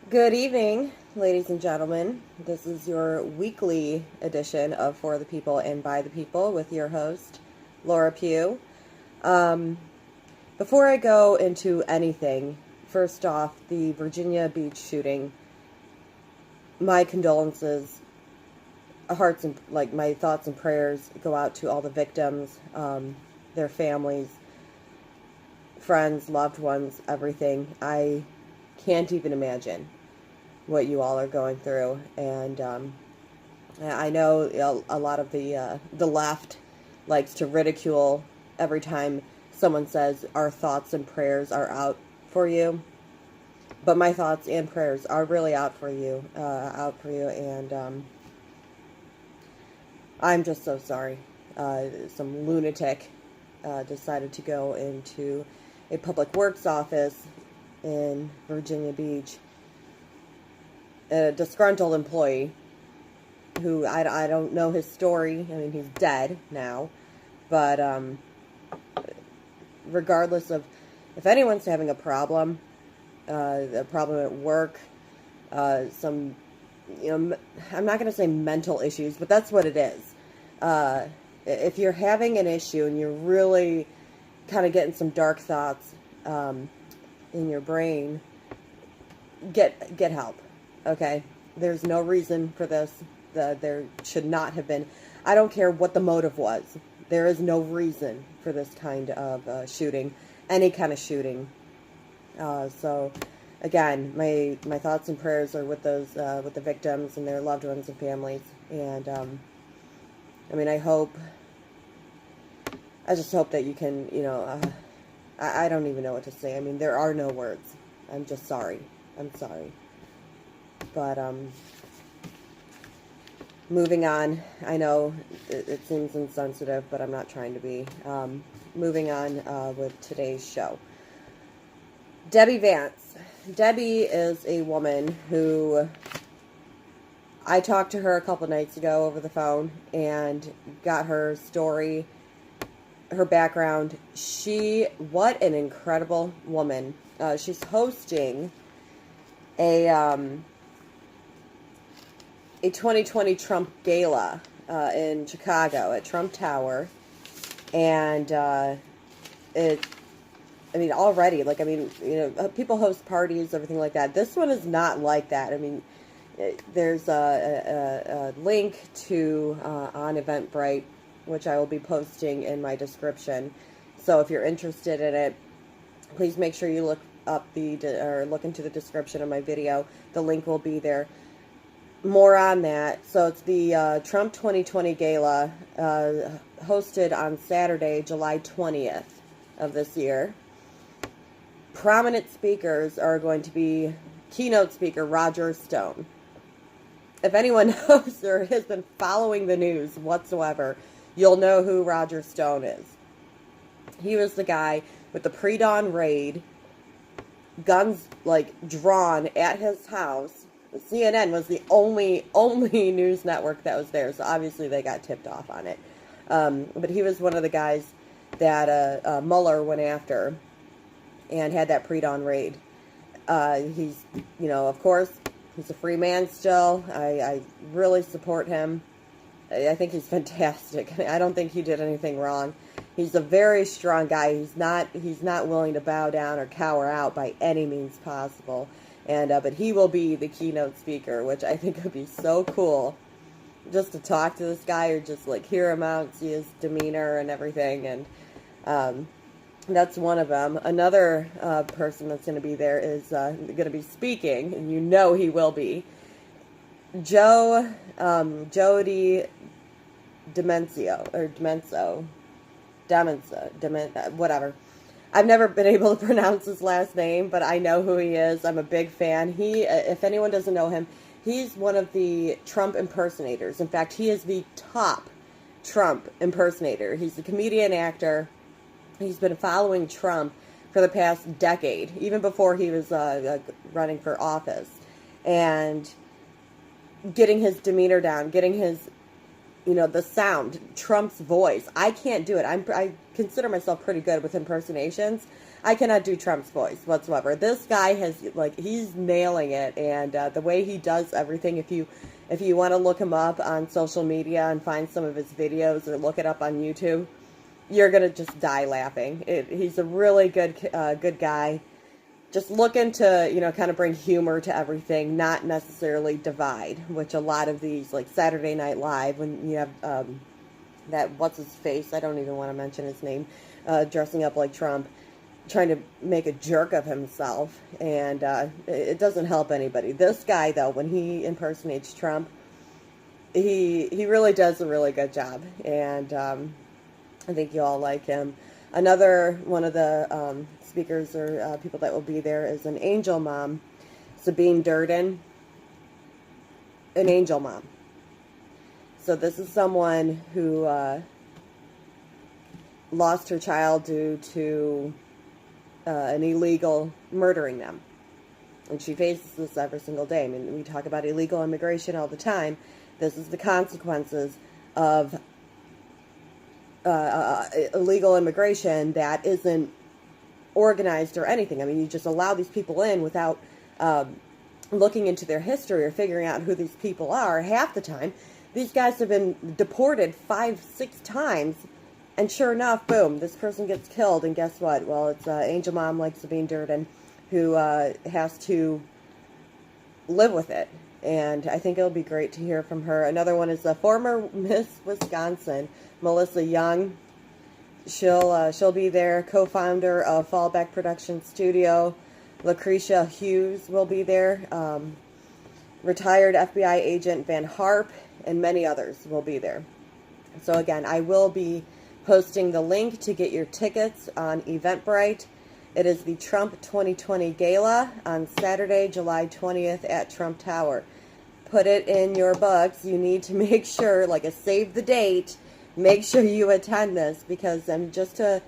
Good evening, ladies and gentlemen. This is your weekly edition of For the People and By the People with your host, Laura Pugh. Um, Before I go into anything, first off, the Virginia Beach shooting, my condolences, my thoughts and prayers go out to all the victims, their families, friends, loved ones, everything. I can't even imagine what you all are going through, and I know a lot of the left likes to ridicule every time someone says our thoughts and prayers are out for you, but my thoughts and prayers are really out for you, and I'm just so sorry. Some lunatic decided to go into a public works office in Virginia Beach, a disgruntled employee who I don't know his story. I mean, he's dead now, but regardless of if anyone's having a problem at work, some, I'm not going to say mental issues, but that's what it is. If you're having an issue and you're really kind of getting some dark thoughts in your brain, get help. Okay, there's no reason for this. There should not have been. I don't care what the motive was. There is no reason for this kind of shooting, any kind of shooting. So, again, my thoughts and prayers are with with the victims and their loved ones and families. And I mean, I just hope that you can, I don't even know what to say. I mean, there are no words. I'm just sorry. I'm sorry. But moving on, I know it seems insensitive, but I'm not trying to be. Moving on with today's show. Debbie Vance. Debbie is a woman who I talked to her a couple nights ago over the phone and got her story, her background. What an incredible woman. She's hosting a 2020 Trump gala in Chicago at Trump Tower, and already, people host parties, everything like that. This one is not like that. I mean, there's a link to on Eventbrite, which I will be posting in my description. So if you're interested in it, please make sure you look into the description of my video. The link will be there. More on that. So it's the Trump 2020 Gala, hosted on Saturday, July 20th of this year. Prominent speakers are going to be keynote speaker Roger Stone. If anyone knows or has been following the news whatsoever, you'll know who Roger Stone is. He was the guy with the pre-dawn raid, guns drawn at his house. CNN was the only news network that was there, so obviously they got tipped off on it. But he was one of the guys that Mueller went after and had that pre-dawn raid. He's, of course, he's a free man still. I really support him. I think he's fantastic. I don't think he did anything wrong. He's a very strong guy. He's not willing to bow down or cower out by any means possible. And but he will be the keynote speaker, which I think would be so cool, just to talk to this guy or just hear him out, see his demeanor and everything. And that's one of them. Another person that's going to be there is going to be speaking, and he will be Jody Demenza, whatever. I've never been able to pronounce his last name, but I know who he is. I'm a big fan. If anyone doesn't know him, he's one of the Trump impersonators. In fact, he is the top Trump impersonator. He's a comedian actor. He's been following Trump for the past decade, even before he was running for office, and getting his demeanor down, getting his, the sound, Trump's voice. I can't do it. I consider myself pretty good with impersonations. I cannot do Trump's voice whatsoever. This guy has, like, he's nailing it, and the way he does everything, if you want to look him up on social media and find some of his videos or look it up on YouTube, you're going to just die laughing. He's a really good guy. Just looking to, kind of bring humor to everything, not necessarily divide, which a lot of these, like Saturday Night Live, when you have that, what's his face, I don't even want to mention his name, dressing up like Trump, trying to make a jerk of himself, and it doesn't help anybody. This guy, though, when he impersonates Trump, he really does a really good job, and I think you all like him. Another one of the speakers or people that will be there is an angel mom, Sabine Durden, an angel mom. So this is someone who lost her child due to an illegal murdering them. And she faces this every single day. I mean, we talk about illegal immigration all the time. This is the consequences of illegal immigration that isn't organized or anything. I mean, you just allow these people in without looking into their history or figuring out who these people are. Half the time, these guys have been deported 5-6 times, and sure enough, boom, this person gets killed, and guess what? Well, it's angel mom like Sabine Durden who has to live with it. And I think it'll be great to hear from her. Another one is the former Miss Wisconsin, Melissa Young. She'll be there. Co-founder of Fallback Production Studio. Lucretia Hughes will be there. Retired FBI agent Van Harp and many others will be there. So again, I will be posting the link to get your tickets on Eventbrite. It is the Trump 2020 Gala on Saturday, July 20th at Trump Tower. Put it in your books. You need to make sure, like a save the date, make sure you attend this, because just to,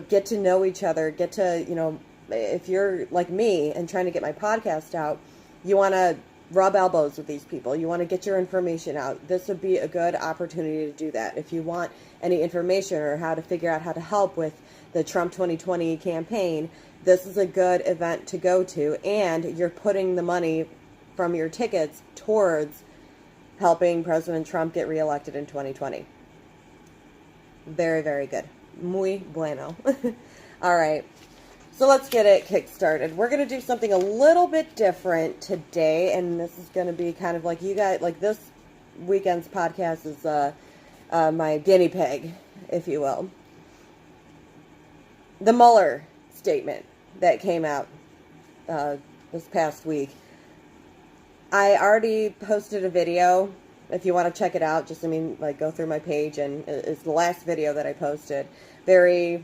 get to know each other, get to, if you're like me and trying to get my podcast out, you want to rub elbows with these people. You want to get your information out. This would be a good opportunity to do that. If you want any information or how to figure out how to help with the Trump 2020 campaign, this is a good event to go to, and you're putting the money from your tickets towards helping President Trump get reelected in 2020. Very, very good. Muy bueno. All right. So let's get it kick-started. We're going to do something a little bit different today, and this is going to be kind of like you guys, like this weekend's podcast is my guinea pig, if you will. The Mueller Statement that came out this past week. I already posted a video. If you want to check it out, go through my page, and it's the last video that I posted. Very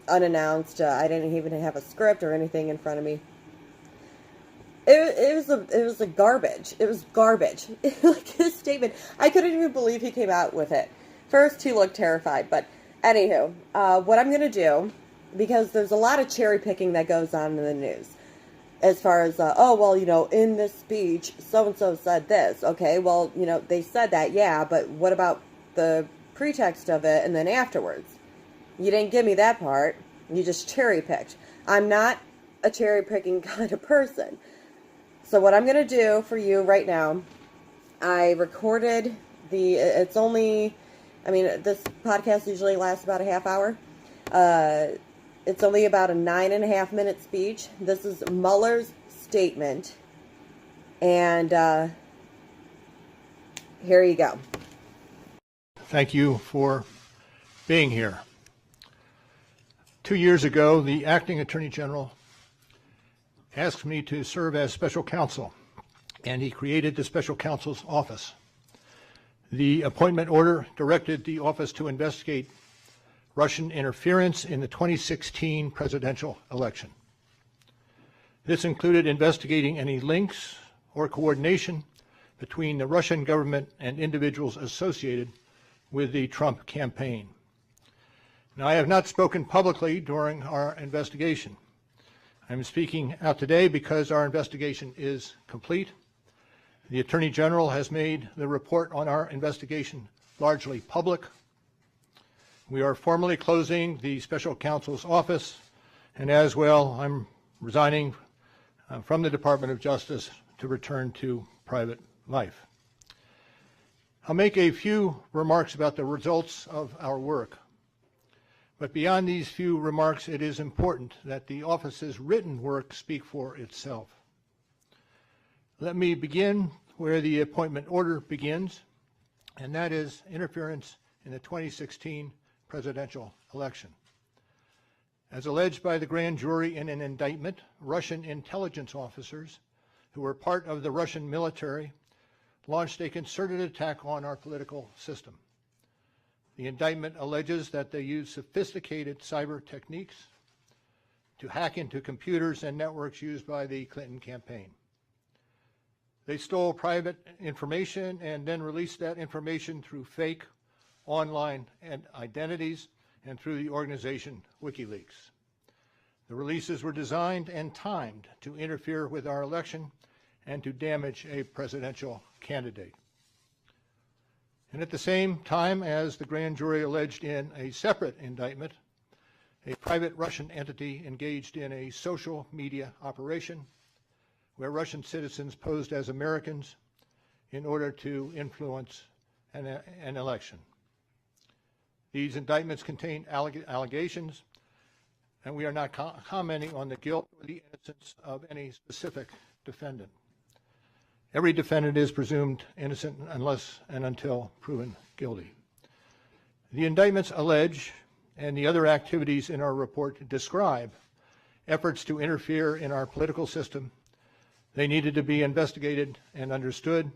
unannounced. I didn't even have a script or anything in front of me. It was a garbage. It was garbage. Like his statement, I couldn't even believe he came out with it. First, he looked terrified, but anywho, what I'm gonna do, because there's a lot of cherry picking that goes on in the news. As far as, in this speech, so-and-so said this. Okay, well, they said that, yeah, but what about the pretext of it and then afterwards? You didn't give me that part. You just cherry-picked. I'm not a cherry-picking kind of person. So what I'm going to do for you right now, I recorded this podcast usually lasts about a half hour. It's only about a 9.5-minute speech. This is Mueller's statement. And here you go. Thank you for being here. 2 years ago, the acting Attorney General asked me to serve as special counsel, and he created the special counsel's office. The appointment order directed the office to investigate Russian interference in the 2016 presidential election. This included investigating any links or coordination between the Russian government and individuals associated with the Trump campaign. Now, I have not spoken publicly during our investigation. I'm speaking out today because our investigation is complete. The Attorney General has made the report on our investigation largely public. We are formally closing the special counsel's office And as well, I'm resigning from the Department of Justice to return to private life. I'll make a few remarks about the results of our work. But beyond these few remarks, it is important that the office's written work speak for itself. Let me begin where the appointment order begins, and that is interference in the 2016 presidential election. As alleged by the grand jury in an indictment, Russian intelligence officers who were part of the Russian military launched a concerted attack on our political system. The indictment alleges that they used sophisticated cyber techniques to hack into computers and networks used by the Clinton campaign. They stole private information and then released that information through fake online identities and through the organization WikiLeaks. The releases were designed and timed to interfere with our election and to damage a presidential candidate. And at the same time, as the grand jury alleged in a separate indictment, a private Russian entity engaged in a social media operation where Russian citizens posed as Americans in order to influence an election. These indictments contain allegations, and we are not commenting on the guilt or the innocence of any specific defendant. Every defendant is presumed innocent unless and until proven guilty. The indictments allege, and the other activities in our report describe, efforts to interfere in our political system. They needed to be investigated and understood,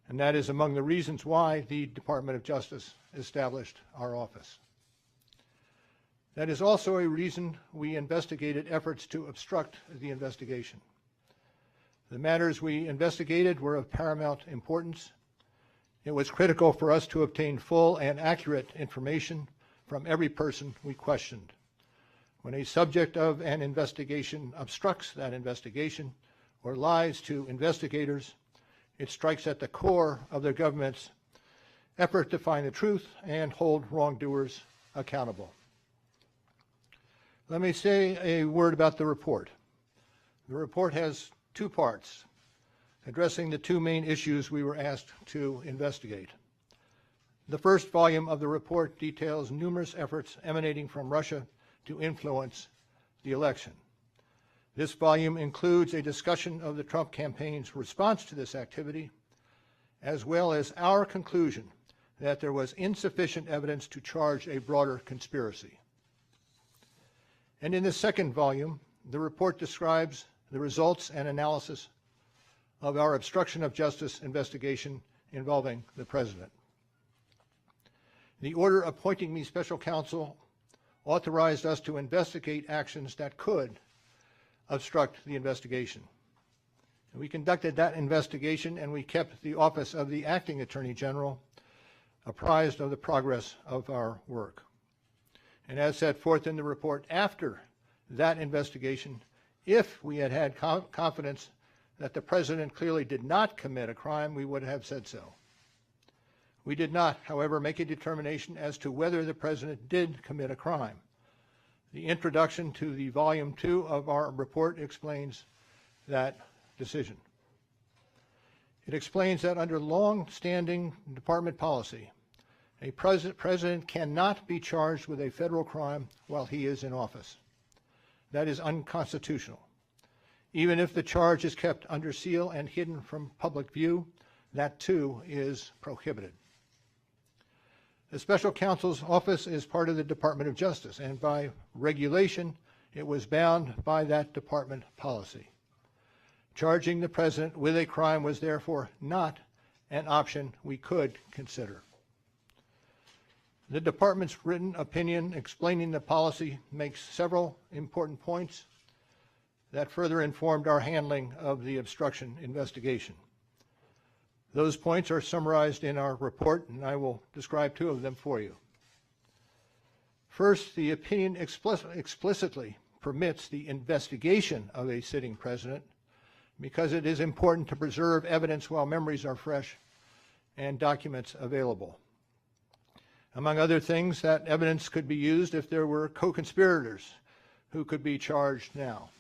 and that is among the reasons why the Department of Justice established our office. That is also a reason we investigated efforts to obstruct the investigation. The matters we investigated were of paramount importance. It was critical for us to obtain full and accurate information from every person we questioned. When a subject of an investigation obstructs that investigation or lies to investigators, it strikes at the core of the government's effort to find the truth and hold wrongdoers accountable. Let me say a word about the report. The report has two parts, addressing the two main issues we were asked to investigate. The first volume of the report details numerous efforts emanating from Russia to influence the election. This volume includes a discussion of the Trump campaign's response to this activity, as well as our conclusion that there was insufficient evidence to charge a broader conspiracy. And in the second volume, the report describes the results and analysis of our obstruction of justice investigation involving the president. The order appointing me special counsel authorized us to investigate actions that could obstruct the investigation. And we conducted that investigation, and we kept the office of the acting attorney general apprised of the progress of our work. And as set forth in the report, after that investigation, if we had had confidence that the president clearly did not commit a crime, we would have said so. We did not, however, make a determination as to whether the president did commit a crime. The introduction to the Volume 2 of our report explains that decision. It explains that under long-standing department policy, a president cannot be charged with a federal crime while he is in office. That is unconstitutional. Even if the charge is kept under seal and hidden from public view, that too is prohibited. The special counsel's office is part of the Department of Justice, and by regulation, it was bound by that department policy. Charging the president with a crime was therefore not an option we could consider. The department's written opinion explaining the policy makes several important points that further informed our handling of the obstruction investigation. Those points are summarized in our report, and I will describe two of them for you. First, the opinion explicitly permits the investigation of a sitting president because it is important to preserve evidence while memories are fresh and documents available. Among other things, that evidence could be used if there were co-conspirators who could be charged now.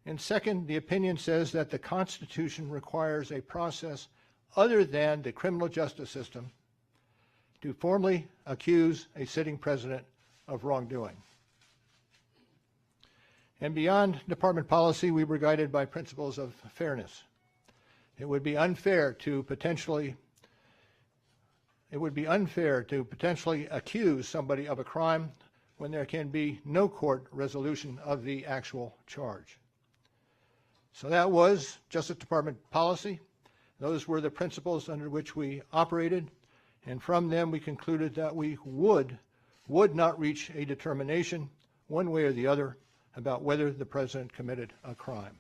And second, the opinion says that the Constitution requires a process other than the criminal justice system to formally accuse a sitting president of wrongdoing. And beyond department policy, we were guided by principles of fairness. It would be unfair to potentially accuse somebody of a crime when there can be no court resolution of the actual charge. So that was Justice Department policy. Those were the principles under which we operated, and from them we concluded that we would not reach a determination one way or the other about whether the president committed a crime.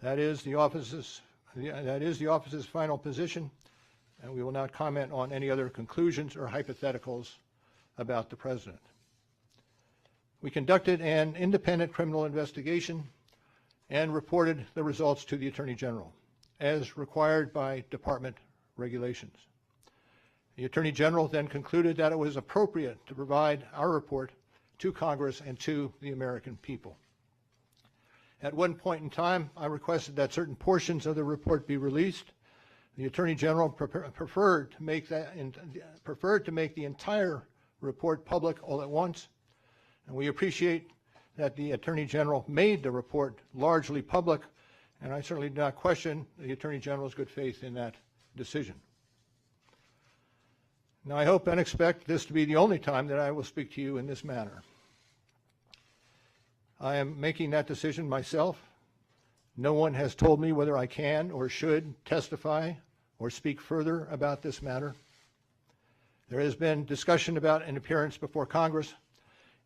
That is the office's final position, and we will not comment on any other conclusions or hypotheticals about the president. We conducted an independent criminal investigation and reported the results to the Attorney General, as required by department regulations. The Attorney General then concluded that it was appropriate to provide our report to Congress and to the American people. At one point in time, I requested that certain portions of the report be released. The Attorney General preferred to make the entire report public all at once, and we appreciate that the Attorney General made the report largely public, and I certainly do not question the Attorney General's good faith in that decision. Now, I hope and expect this to be the only time that I will speak to you in this manner. I am making that decision myself. No one has told me whether I can or should testify or speak further about this matter. There has been discussion about an appearance before Congress.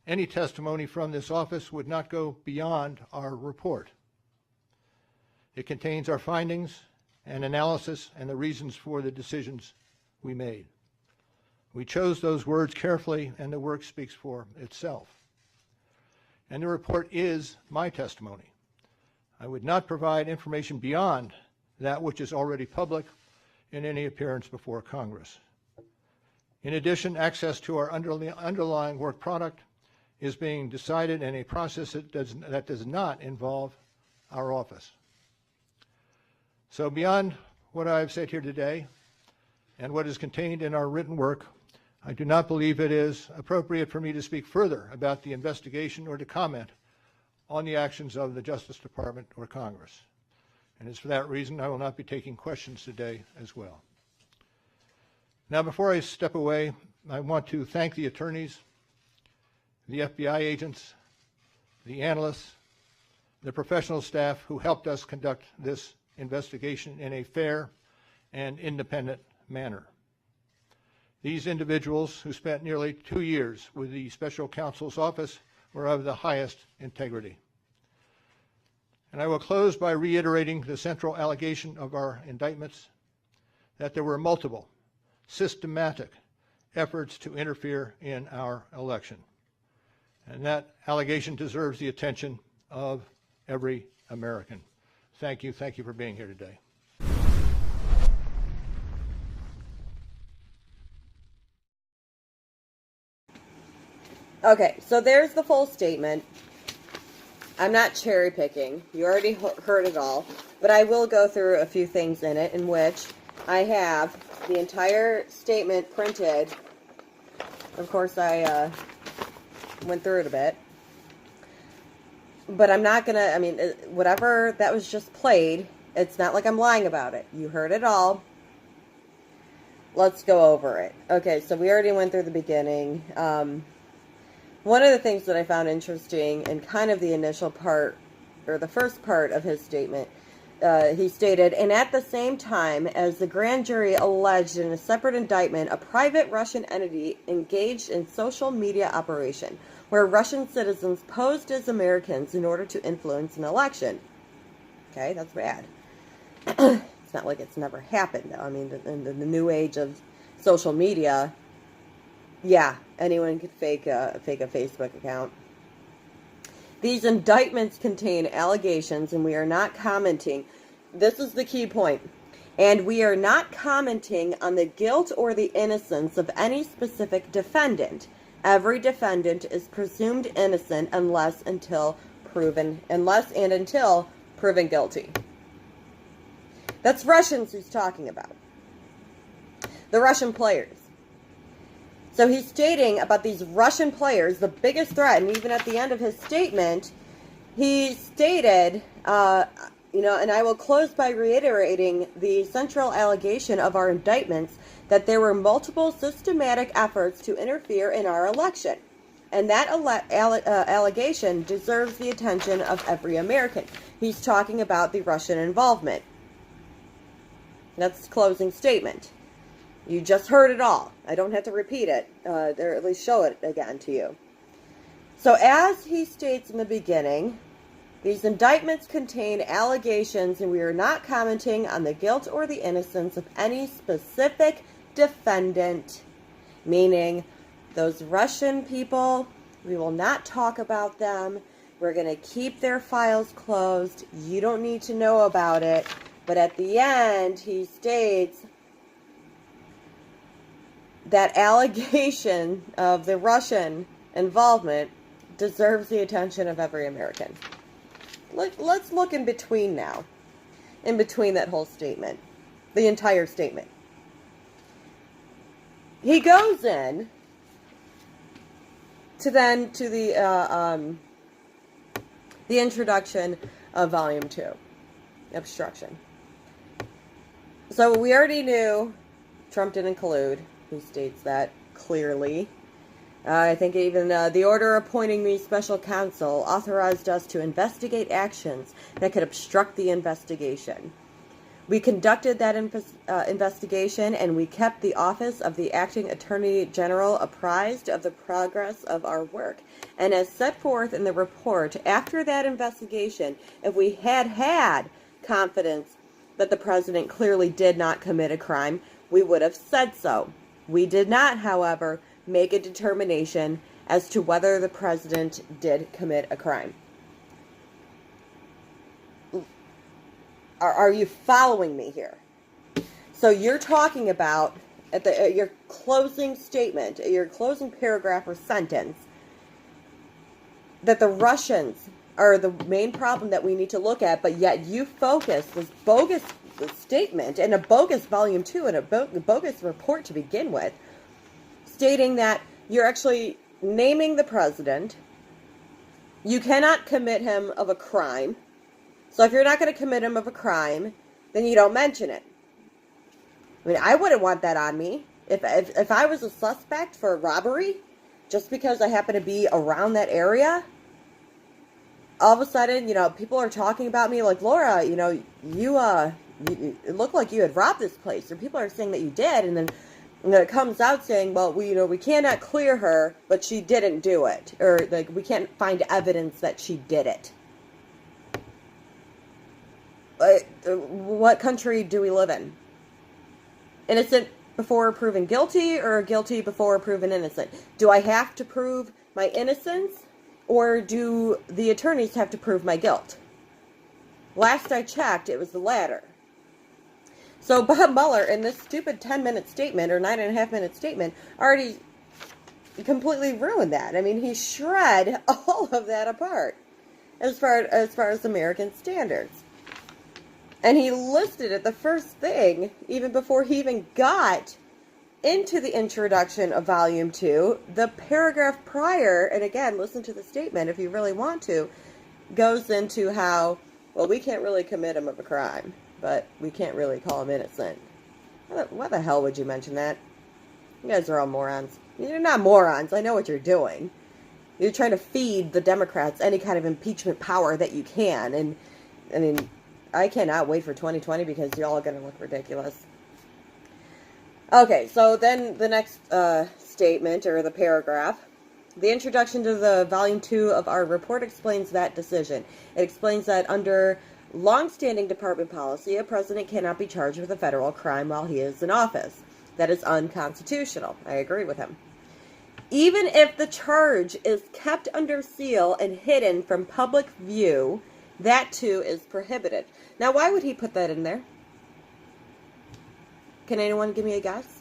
Any testimony from this office would not go beyond our report. It contains our findings and analysis and the reasons for the decisions we made. We chose those words carefully, and the work speaks for itself. And the report is my testimony. I would not provide information beyond that which is already public in any appearance before Congress. In addition, access to our underlying work product is being decided in a process that does not involve our office. So beyond what I've said here today and what is contained in our written work, I do not believe it is appropriate for me to speak further about the investigation or to comment on the actions of the Justice Department or Congress. And it's for that reason I will not be taking questions today as well. Now, before I step away, I want to thank the attorneys, the FBI agents, the analysts, the professional staff who helped us conduct this investigation in a fair and independent manner. These individuals, who spent nearly 2 years with the Special Counsel's office, were of the highest integrity. And I will close by reiterating the central allegation of our indictments, that there were multiple, systematic efforts to interfere in our election. And that allegation deserves the attention of every American. Thank you. Thank you for being here today. Okay, so there's the full statement. I'm not cherry picking. You already heard it all. But I will go through a few things in it in which I have the entire statement printed. Of course, I went through it a bit. But I'm not going to, I mean, whatever that was just played, it's not like I'm lying about it. You heard it all. Let's go over it. Okay, so we already went through the beginning. One of the things that I found interesting in kind of the initial part, or the first part of his statement, he stated, and at the same time as the grand jury alleged in a separate indictment, a private Russian entity engaged in social media operation, where Russian citizens posed as Americans in order to influence an election. Okay, that's bad. It's not like it's never happened, though. I mean, in the new age of social media, yeah, anyone could fake a Facebook account. These indictments contain allegations, and we are not commenting. This is the key point. And we are not commenting on the guilt or the innocence of any specific defendant. Every defendant is presumed innocent unless and until proven guilty. That's Russians he's talking about. The Russian players. So he's stating about these Russian players, the biggest threat, and even at the end of his statement, he stated, and I will close by reiterating the central allegation of our indictments that there were multiple systematic efforts to interfere in our election. And that allegation deserves the attention of every American. He's talking about the Russian involvement. That's his closing statement. You just heard it all. I don't have to repeat it, or at least show it again to you. So as he states in the beginning, these indictments contain allegations, and we are not commenting on the guilt or the innocence of any specific defendant, meaning those Russian people, we will not talk about them. We're going to keep their files closed. You don't need to know about it. But at the end, he states that allegation of the Russian involvement deserves the attention of every American. Let's look in between now. In between that whole statement. The entire statement. He goes in to the introduction of Volume 2. Obstruction. So we already knew Trump didn't collude. He states that clearly. I think even the order appointing me special counsel authorized us to investigate actions that could obstruct the investigation. We conducted that investigation, and we kept the office of the acting attorney general apprised of the progress of our work. And as set forth in the report, after that investigation, if we had confidence that the president clearly did not commit a crime, we would have said so. We did not, however, make a determination as to whether the president did commit a crime. Are you following me here? So you're talking about at your closing statement, your closing paragraph or sentence, that the Russians are the main problem that we need to look at, but yet you focus this bogus statement and a bogus Volume 2 and a bogus report to begin with, stating that you're actually naming the president. You cannot commit him of a crime. So if you're not going to commit him of a crime, then you don't mention it. I mean, I wouldn't want that on me. If I was a suspect for robbery, just because I happen to be around that area, all of a sudden, people are talking about me like, Laura, you it looked like you had robbed this place, or people are saying that you did, and then it comes out saying, well, we cannot clear her, but she didn't do it, or like we can't find evidence that she did it. What country do we live in? Innocent before proven guilty, or guilty before proven innocent? Do I have to prove my innocence, or do the attorneys have to prove my guilt? Last I checked, it was the latter. So Bob Mueller, in this stupid 10-minute statement, or 9.5-minute statement, already completely ruined that. I mean, he shred all of that apart as far as American standards. And he listed it, the first thing, even before he even got into the introduction of Volume 2, the paragraph prior, and again, listen to the statement if you really want to, goes into how, well, we can't really commit him of a crime, but we can't really call him innocent. Why the hell would you mention that? You guys are all morons. You're not morons. I know what you're doing. You're trying to feed the Democrats any kind of impeachment power that you can. And, I mean, I cannot wait for 2020 because y'all are going to look ridiculous. Okay, so then the next statement, or the paragraph. The introduction to the Volume 2 of our report explains that decision. It explains that under long-standing department policy, a president cannot be charged with a federal crime while he is in office. That is unconstitutional. I agree with him. Even if the charge is kept under seal and hidden from public view, that too is prohibited. Now, why would he put that in there? Can anyone give me a guess?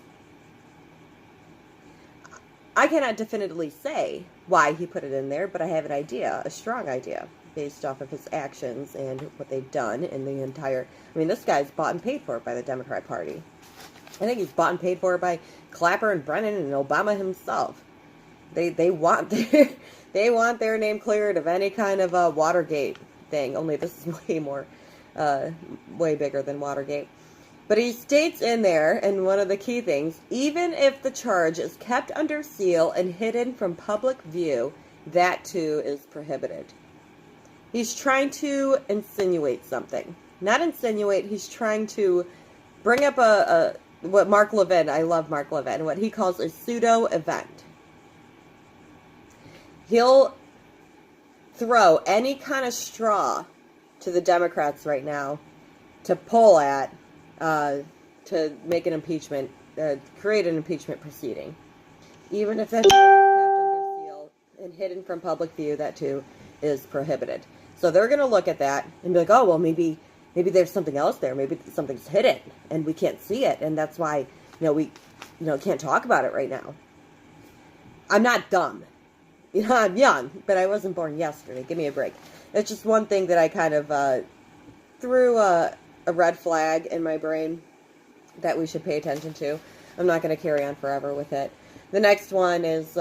I cannot definitively say why he put it in there, but I have an idea, a strong idea, based off of his actions and what they've done in the entire... I mean, this guy's bought and paid for by the Democrat Party. I think he's bought and paid for by Clapper and Brennan and Obama himself. They want they want their name cleared of any kind of a Watergate thing. Only this is way bigger than Watergate. But he states in there, and one of the key things, even if the charge is kept under seal and hidden from public view, that too is prohibited. He's trying to insinuate something. Not insinuate, he's trying to bring up what Mark Levin, I love Mark Levin, what he calls a pseudo event. He'll throw any kind of straw to the Democrats right now to pull at, to make an impeachment, create an impeachment proceeding. Even if that's kept under seal and hidden from public view, that too is prohibited. So they're going to look at that and be like, oh, well, maybe there's something else there. Maybe something's hidden and we can't see it. And that's why, we can't talk about it right now. I'm not dumb. I'm young, but I wasn't born yesterday. Give me a break. It's just one thing that I kind of threw a red flag in my brain that we should pay attention to. I'm not going to carry on forever with it. The next one is,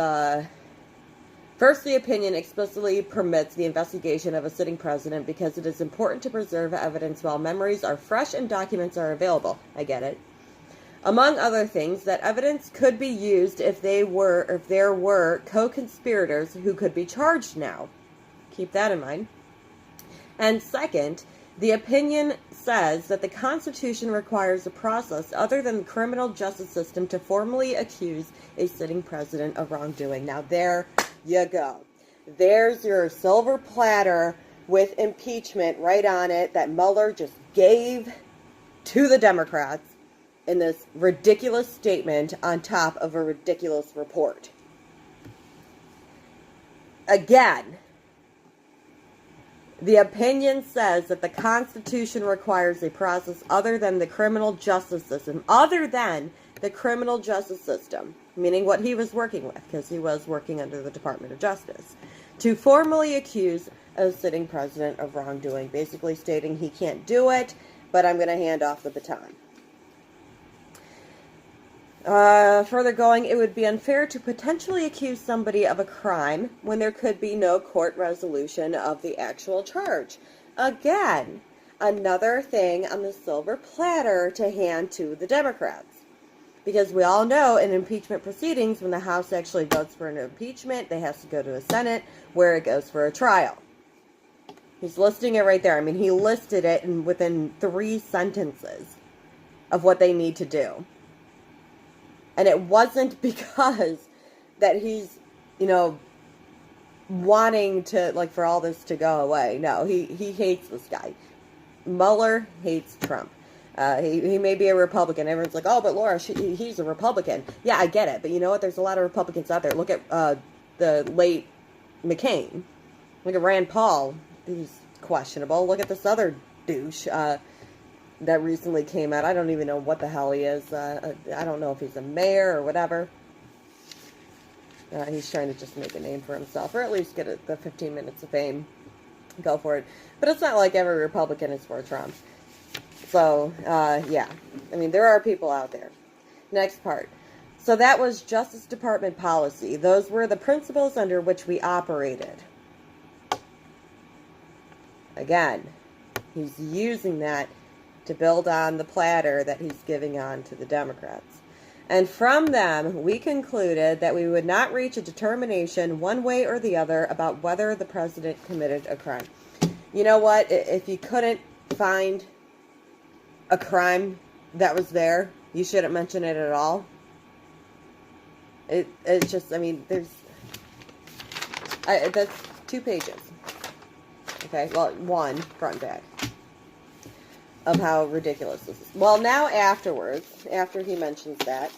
first, the opinion explicitly permits the investigation of a sitting president because it is important to preserve evidence while memories are fresh and documents are available. I get it. Among other things, that evidence could be used if there were co-conspirators who could be charged now. Keep that in mind. And second, the opinion says that the Constitution requires a process other than the criminal justice system to formally accuse a sitting president of wrongdoing. Now there you go. There's your silver platter with impeachment right on it that Mueller just gave to the Democrats in this ridiculous statement on top of a ridiculous report. Again, the opinion says that the Constitution requires a process other than the criminal justice system. Other than the criminal justice system. Meaning what he was working with, because he was working under the Department of Justice. To formally accuse a sitting president of wrongdoing. Basically stating he can't do it, but I'm going to hand off the baton. Further going, it would be unfair to potentially accuse somebody of a crime when there could be no court resolution of the actual charge. Again, another thing on the silver platter to hand to the Democrats. Because we all know in impeachment proceedings, when the House actually votes for an impeachment, they have to go to a Senate where it goes for a trial. He's listing it right there. I mean, he listed it within 3 sentences of what they need to do. And it wasn't because that he's, wanting to, for all this to go away. No, he hates this guy. Mueller hates Trump. He may be a Republican. Everyone's like, oh, but Laura, he's a Republican. Yeah, I get it. But you know what? There's a lot of Republicans out there. Look at the late McCain. Look at Rand Paul. He's questionable. Look at this other douche that recently came out. I don't even know what the hell he is. I don't know if he's a mayor or whatever. He's trying to just make a name for himself, or at least get the 15 minutes of fame. Go for it. But it's not like every Republican is for Trump. So, yeah. I mean, there are people out there. Next part. So that was Justice Department policy. Those were the principles under which we operated. Again, he's using that to build on the platter that he's giving on to the Democrats. And from them, we concluded that we would not reach a determination one way or the other about whether the president committed a crime. You know what? If you couldn't find a crime that was there, you shouldn't mention it at all. It's just, I mean, that's 2 pages. Okay, well, 1 front and back of how ridiculous this is. Well, now afterwards, after he mentions that,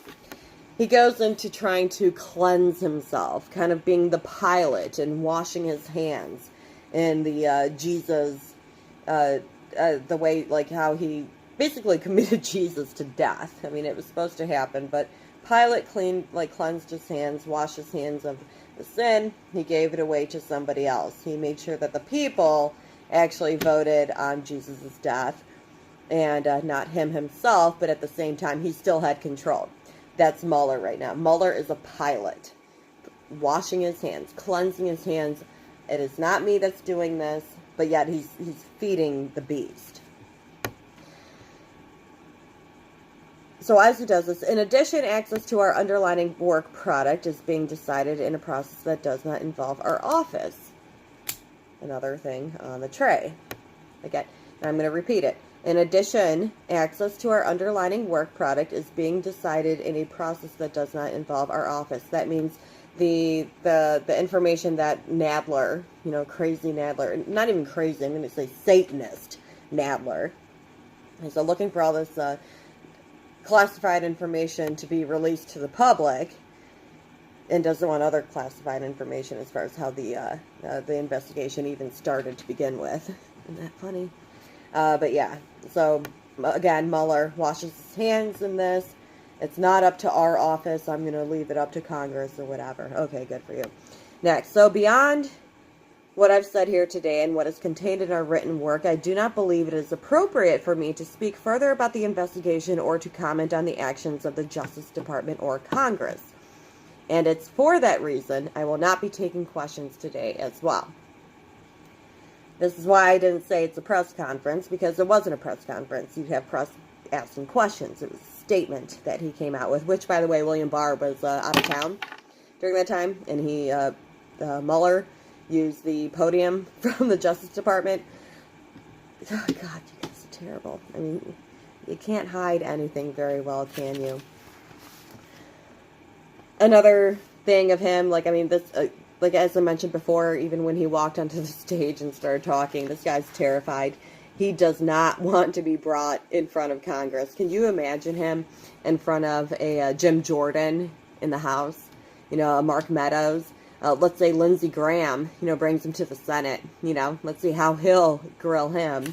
he goes into trying to cleanse himself, kind of being the pilot and washing his hands in the Jesus, the way, how he basically committed Jesus to death. I mean, it was supposed to happen, but Pilate cleansed his hands, washed his hands of the sin. He gave it away to somebody else. He made sure that the people actually voted on Jesus' death and not him himself, but at the same time, he still had control. That's Mueller right now. Mueller is a Pilate, washing his hands, cleansing his hands. It is not me that's doing this, but yet he's feeding the beast. So as he does this, in addition, access to our underlying work product is being decided in a process that does not involve our office. Another thing on the tray. Again, and I'm going to repeat it. In addition, access to our underlying work product is being decided in a process that does not involve our office. That means the information that Nadler, crazy Nadler, not even crazy, I'm going to say Satanist Nadler, is looking for all this classified information to be released to the public, and doesn't want other classified information as far as how the investigation even started to begin with. Isn't that funny? But yeah, so again, Mueller washes his hands in this. It's not up to our office. I'm going to leave it up to Congress or whatever. Okay, good for you. Next, so beyond what I've said here today and what is contained in our written work, I do not believe it is appropriate for me to speak further about the investigation or to comment on the actions of the Justice Department or Congress. And it's for that reason I will not be taking questions today as well. This is why I didn't say it's a press conference, because it wasn't a press conference. You'd have press asking questions. It was a statement that he came out with, which, by the way, William Barr was out of town during that time, and Mueller used the podium from the Justice Department. Oh, God, you guys are terrible. I mean, you can't hide anything very well, can you? Another thing of him, as I mentioned before, even when he walked onto the stage and started talking, this guy's terrified. He does not want to be brought in front of Congress. Can you imagine him in front of a Jim Jordan in the House? A Mark Meadows? Let's say Lindsey Graham, brings him to the Senate. Let's see how he'll grill him.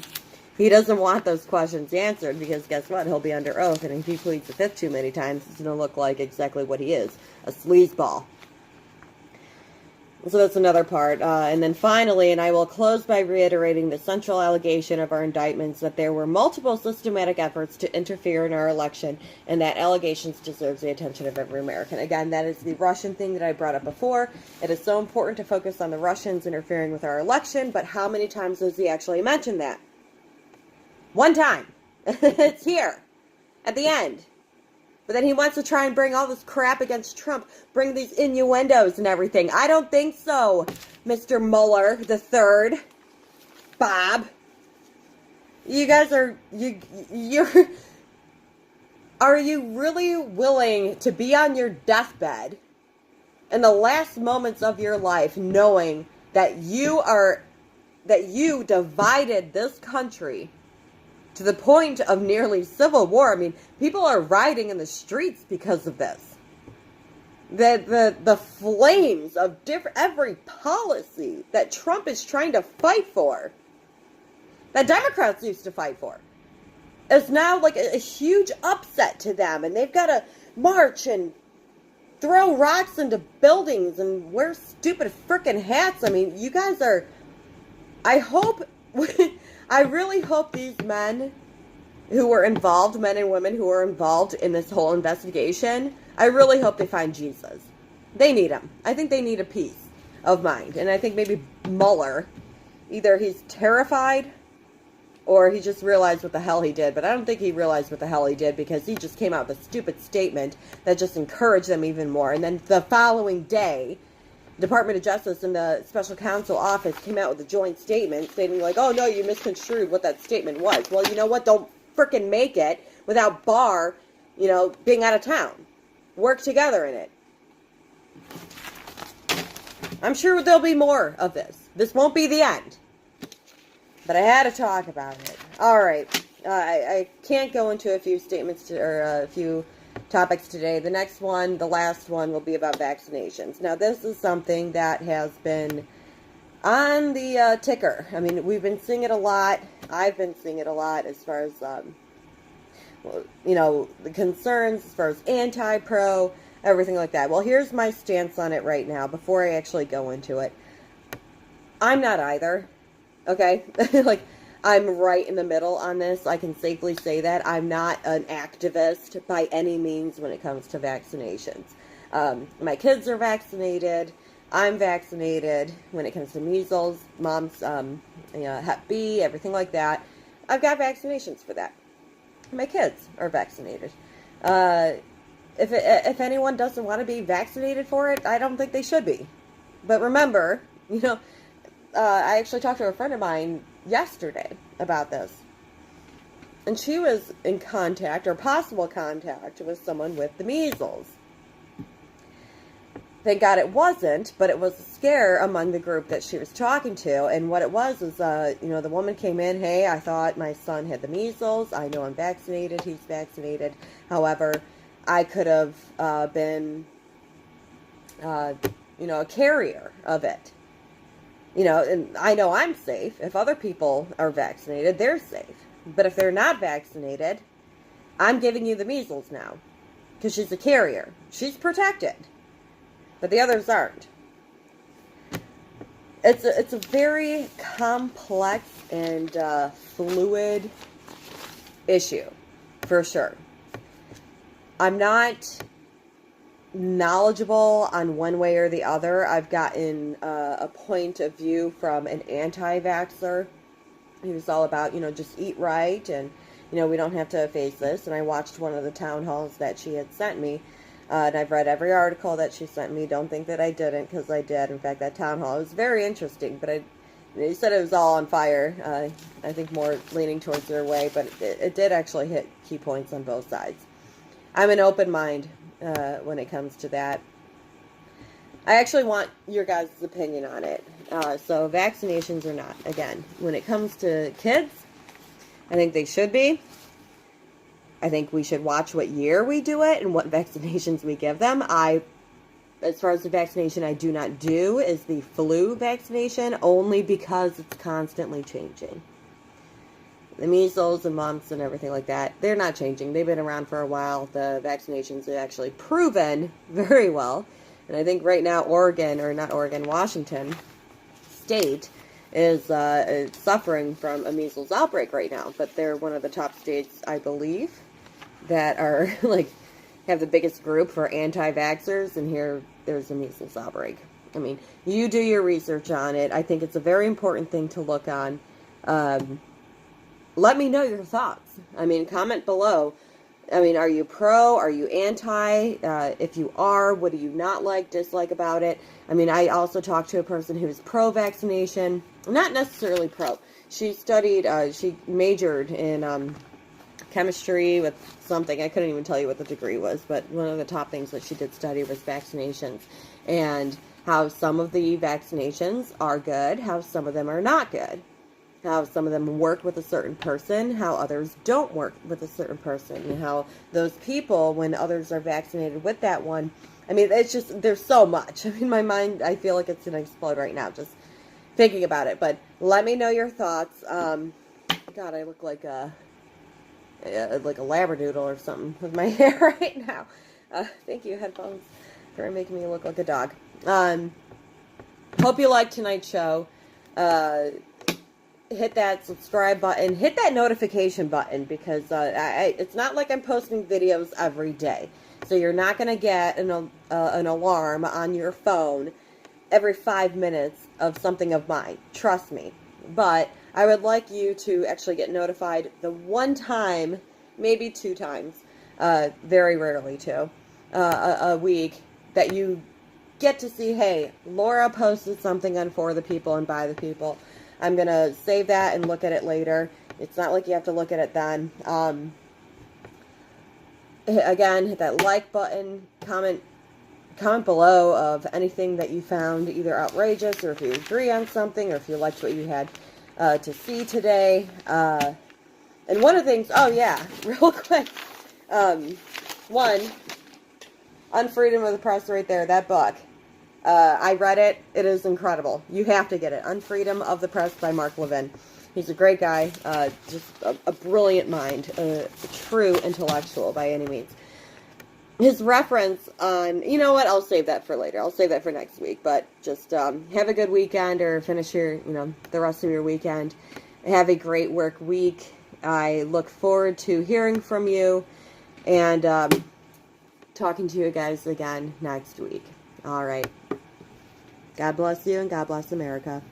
He doesn't want those questions answered because guess what? He'll be under oath, and if he pleads the fifth too many times, it's going to look like exactly what he is, a sleazeball. So that's another part. And then finally, and I will close by reiterating the central allegation of our indictments, that there were multiple systematic efforts to interfere in our election, and that allegations deserves the attention of every American. Again, that is the Russian thing that I brought up before. It is so important to focus on the Russians interfering with our election, but how many times does he actually mention that? One time. It's here. At the end. But then he wants to try and bring all this crap against Trump, bring these innuendos and everything. I don't think so, Mr. Mueller the Third, Bob. You guys are you really willing to be on your deathbed in the last moments of your life, knowing that you divided this country to the point of nearly civil war? I mean, people are rioting in the streets because of this. The flames of every policy that Trump is trying to fight for, that Democrats used to fight for, is now like a huge upset to them, and they've got to march and throw rocks into buildings and wear stupid frickin' hats. I mean, you guys are... I really hope these men who were involved, men and women who were involved in this whole investigation, I really hope they find Jesus. They need him. I think they need a peace of mind. And I think maybe Mueller, either he's terrified or he just realized what the hell he did. But I don't think he realized what the hell he did, because he just came out with a stupid statement that just encouraged them even more. And then the following day, Department of Justice and the Special Counsel Office came out with a joint statement stating like, oh no, you misconstrued what that statement was. Well, you know what? Don't frickin' make it without Barr, being out of town. Work together in it. I'm sure there'll be more of this. This won't be the end. But I had to talk about it. All right. I can't go into a few statements or a few topics today. The next one, the last one, will be about vaccinations. Now, this is something that has been on the ticker. I mean, we've been seeing it a lot. I've been seeing it a lot as far as the concerns as far as anti-pro, everything like that. Well, here's my stance on it right now before I actually go into it. I'm not either, okay? Like, I'm right in the middle on this. I can safely say that. I'm not an activist by any means when it comes to vaccinations. My kids are vaccinated. I'm vaccinated when it comes to measles, mumps, Hep B, everything like that. I've got vaccinations for that. My kids are vaccinated. If anyone doesn't want to be vaccinated for it, I don't think they should be. But remember, I actually talked to a friend of mine yesterday about this. And she was in contact, or possible contact, with someone with the measles. Thank God it wasn't, but it was a scare among the group that she was talking to. And what it was, the woman came in, hey, I thought my son had the measles. I know I'm vaccinated. He's vaccinated. However, I could have been, a carrier of it. And I know I'm safe. If other people are vaccinated, they're safe. But if they're not vaccinated, I'm giving you the measles now. Because she's a carrier. She's protected. But the others aren't. It's a very complex and fluid issue, for sure. I'm not knowledgeable on one way or the other. I've gotten a point of view from an anti-vaxxer. He was all about, just eat right and, we don't have to face this. And I watched one of the town halls that she had sent me. And I've read every article that she sent me. Don't think that I didn't, because I did. In fact, that town hall was very interesting. But he said it was all on fire. I think more leaning towards their way. But it did actually hit key points on both sides. I'm an open mind when it comes to that. I actually want your guys' opinion on it. So vaccinations or not. Again, when it comes to kids, I think they should be. I think we should watch what year we do it and what vaccinations we give them. As far as the vaccination I do not do is the flu vaccination, only because it's constantly changing. The measles and mumps and everything like that, they're not changing. They've been around for a while. The vaccinations are actually proven very well. And I think right now Washington State is suffering from a measles outbreak right now. But they're one of the top states, I believe, that are have the biggest group for anti-vaxxers, and there's a measles outbreak. I mean, you do your research on it. I think it's a very important thing to look on. Let me know your thoughts. I mean, comment below. I mean, are you pro? Are you anti? If you are, what do you not dislike about it? I mean, I also talked to a person who's pro-vaccination. Not necessarily pro. She majored in chemistry with something. I couldn't even tell you what the degree was, but one of the top things that she did study was vaccinations and how some of the vaccinations are good, how some of them are not good, how some of them work with a certain person, how others don't work with a certain person, and how those people, when others are vaccinated with that one, I mean, it's just, there's so much. I mean, my mind, I feel like it's going to explode right now just thinking about it, but let me know your thoughts. God, I look like a labradoodle or something with my hair right now. Thank you, headphones, for making me look like a dog. Hope you liked tonight's show. Hit that subscribe button. Hit that notification button, because it's not like I'm posting videos every day. So you're not going to get an alarm on your phone every 5 minutes of something of mine. Trust me. But I would like you to actually get notified the one time, maybe 2 times, very rarely too, a week, that you get to see, hey, Laura posted something on For the People and By the People. I'm going to save that and look at it later. It's not like you have to look at it then. Again, hit that like button, comment below of anything that you found either outrageous, or if you agree on something, or if you liked what you had to see today. And one of the things, oh yeah, real quick, one, Unfreedom of the Press right there, that book. I read it. It is incredible. You have to get it. Unfreedom of the Press by Mark Levin. He's a great guy, just a brilliant mind, a true intellectual by any means. His reference on, you know what, I'll save that for later. I'll save that for next week. But just have a good weekend, or finish your, the rest of your weekend. Have a great work week. I look forward to hearing from you and talking to you guys again next week. All right. God bless you, and God bless America.